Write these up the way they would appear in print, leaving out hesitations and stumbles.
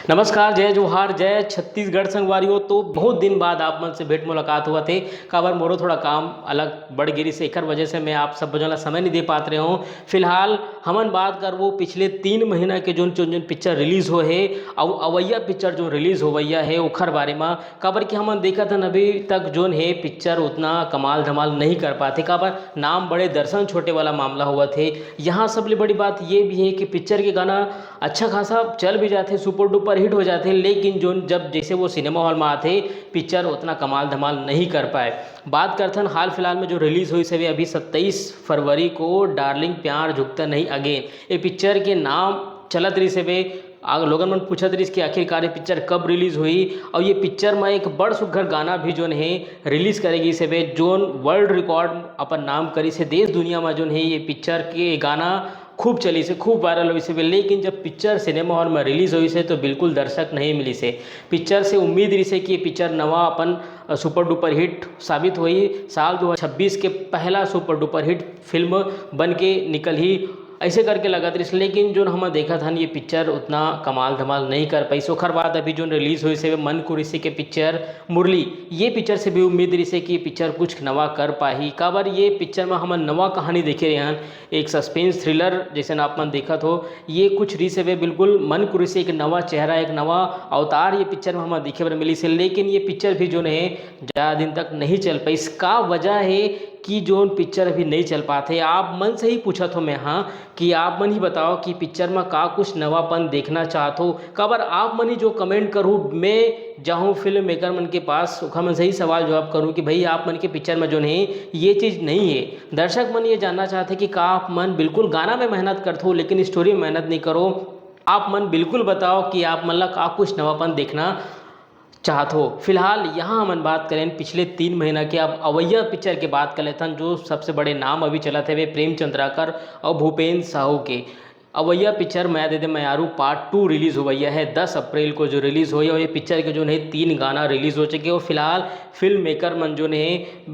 नमस्कार, जय जोहार, जय छत्तीसगढ़ संगवारियों। तो बहुत दिन बाद आप मन से भेंट मुलाकात हुआ थे। काबर मोरो थोड़ा काम अलग बढ़ गिरी से एकर वजह से मैं आप सब ला समय नहीं दे पात रहे हूँ। फिलहाल हमन बात कर वो पिछले 3 महीना के जोन जोन पिक्चर रिलीज हो है और अवैया पिक्चर जो रिलीज होवैया है ओखर बारे में। काबर कि हमन देखा था अभी तक जोन है पिक्चर उतना कमाल धमाल नहीं कर पाते। काबर नाम बड़े दर्शन छोटे वाला मामला हुआ थे। यहाँ सबले बड़ी बात ये भी है कि पिक्चर के गाना अच्छा खासा चल भी जाते, सुपर डुपर हिट हो जाते, लेकिन जो जब जैसे वो सिनेमा हॉल में आते पिक्चर उतना कमाल धमाल नहीं कर पाए। बात करते हैं हाल फिलहाल में जो रिलीज हुई सभी अभी 27 फरवरी को, डार्लिंग प्यार झुकता नहीं अगेन। ये पिक्चर के नाम चलत रही से लोगन मन पूछत रही कि आखिरकार ये पिक्चर कब रिलीज हुई। और ये पिक्चर में एक बड़ सुघर गाना भी जोन है रिलीज करेगी से जोन वर्ल्ड रिकॉर्ड अपन नाम करी से देश दुनिया में जोन है ये पिक्चर के गाना खूब चली से, खूब वायरल हुई से। लेकिन जब पिक्चर सिनेमा हॉल में रिलीज़ हुई से तो बिल्कुल दर्शक नहीं मिली से। पिक्चर से उम्मीद रही से कि ये पिक्चर नवा अपन सुपर डुपर हिट साबित हुई। साल 2026 के पहला सुपर डुपर हिट फिल्म बन के निकल ही ऐसे करके लगा था। लेकिन जो हम देखा था ये पिक्चर उतना कमाल धमाल नहीं कर पाई। सोखर बात अभी जो रिलीज़ हुई से मन कुरिसी के पिक्चर मुरली, ये पिक्चर से भी उम्मीद रही से कि पिक्चर कुछ नवा कर पाही। काबर ये पिक्चर में हम नवा कहानी देखे रहे हैं, एक सस्पेंस थ्रिलर जैसे आप मन देखा हो। ये कुछ रही से बिल्कुल मन कुरिसी एक नवा चेहरा, एक नवा अवतार ये पिक्चर में हम देखे बर मिली से। लेकिन ये पिक्चर भी जो है ज़्यादा दिन तक नहीं चल पाई। इसका वजह है कि जो पिक्चर अभी नहीं चल पाते। आप मन से ही पूछा था मैं, हाँ, कि आप मन ही बताओ कि पिक्चर में का कुछ नवापन देखना चाहत हो। काबर आप मन ही जो कमेंट करूँ, मैं जाऊँ फिल्म मेकर मन के पास मन से ही सवाल जवाब करूँ कि भाई आप मन के पिक्चर में जो है ये चीज़ नहीं है। दर्शक मन ये जानना चाहते कि का आप मन बिल्कुल गाना में मेहनत करते हो लेकिन स्टोरी में मेहनत नहीं करो। आप मन बिल्कुल बताओ कि आप मन ला का कुछ नवापन देखना चाहत हो। फिलहाल यहाँ हम बात करें पिछले 3 महीना के, अब अवैया पिक्चर की बात कर लेते हैं। जो सबसे बड़े नाम अभी चला थे वे प्रेम चंद्राकर और भूपेंद्र साहू के। अवैया पिक्चर मैं दे दे मयारू पार्ट 2 रिलीज़ हुई है 10 अप्रैल को जो रिलीज़ हुई। और ये पिक्चर के जो है 3 गाना रिलीज़ हो चुके। और फिलहाल फिल्म मेकर मन जो है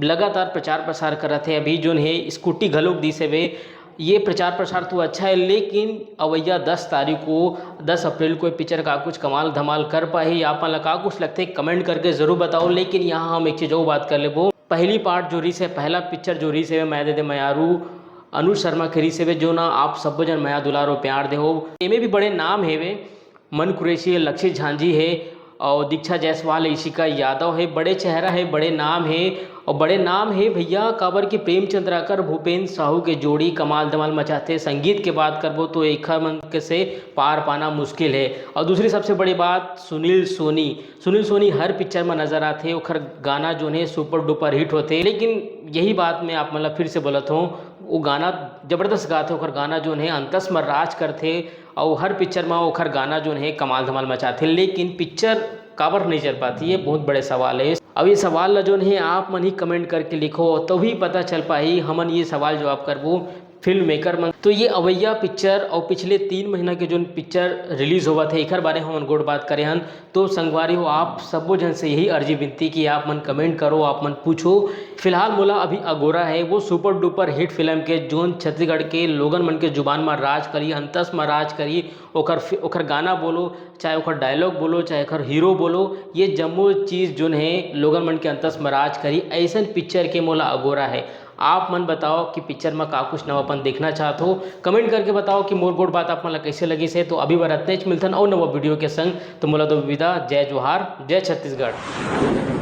लगातार प्रचार प्रसार कर रहे थे। अभी जो है स्कूटी घलोक दी से वे ये प्रचार प्रसार तो अच्छा है, लेकिन अवैया 10 तारीख को 10 अप्रैल को पिक्चर का कुछ कमाल धमाल कर पाई। आप मन का कुछ लगते कमेंट करके ज़रूर बताओ। लेकिन यहाँ हम एक चीज़ और बात कर ले, वो पहली पार्ट जो रही से, पहला पिक्चर जो रही से मैं दे दे मयारू अनुज शर्मा खरी से जो ना आप सब जन मया दुलारो प्यार दे हो। इनमें भी बड़े नाम है वे, मन कुरैशी है, लक्षित झांझी है और दीक्षा जायसवाल, ईशिका यादव है। बड़े चेहरा है, बड़े नाम है और बड़े नाम है भैया। काबर की प्रेम चंद्राकर भूपेंद्र साहू के जोड़ी कमाल धमाल मचाते। संगीत के बात करबो तो एक मन से पार पाना मुश्किल है। और दूसरी सबसे बड़ी बात सुनील सोनी हर पिक्चर में नजर आते, ओखर गाना जो है सुपर डुपर हिट होते। लेकिन यही बात मैं आप मतलब फिर से बोलत हूँ, वो गाना जबरदस्त गाते, ओखर गाना जो है अंतस में राज करते और हर पिक्चर में ओखर गाना जो है कमाल धमाल मचाते। लेकिन पिक्चर काबर नहीं चल पाती, ये बहुत बड़े सवाल है। अब ये सवाल ला जो है आप मन ही कमेंट करके लिखो तभी पता चल पाई हमन ये सवाल जवाब करबो फिल्म मेकर मन। तो ये अवैया पिक्चर और पिछले 3 महीना के जो पिक्चर रिलीज हुआ थे एक बारे हम गोड़ बात करें हन। तो संगवारी हो आप सबो जन से यही अर्जी विनती कि आप मन कमेंट करो, आप मन पूछो। फिलहाल मोला अभी अगोरा है वो सुपर डुपर हिट फिल्म के जोन छत्तीसगढ़ के लोगन मन के जुबान में राज करी, अंतस में राज करी। ओकर गाना बोलो, चाहे ओकर डायलॉग बोलो, चाहे ओकर हीरो बोलो, ये जम्मो चीज़ जो है लोगन मन के अंतस में राज करी। ऐसा पिक्चर के मोला अगोरा है। आप मन बताओ कि पिक्चर में का कुछ नवापन देखना चाहते हो, कमेंट करके बताओ कि मोर गोड़ बात आप मन कैसे लगी से। तो अभी बार इतने मिलते हैं और नवा वीडियो के संग। तो मोला तो विदा, जय जोहार, जय छत्तीसगढ़।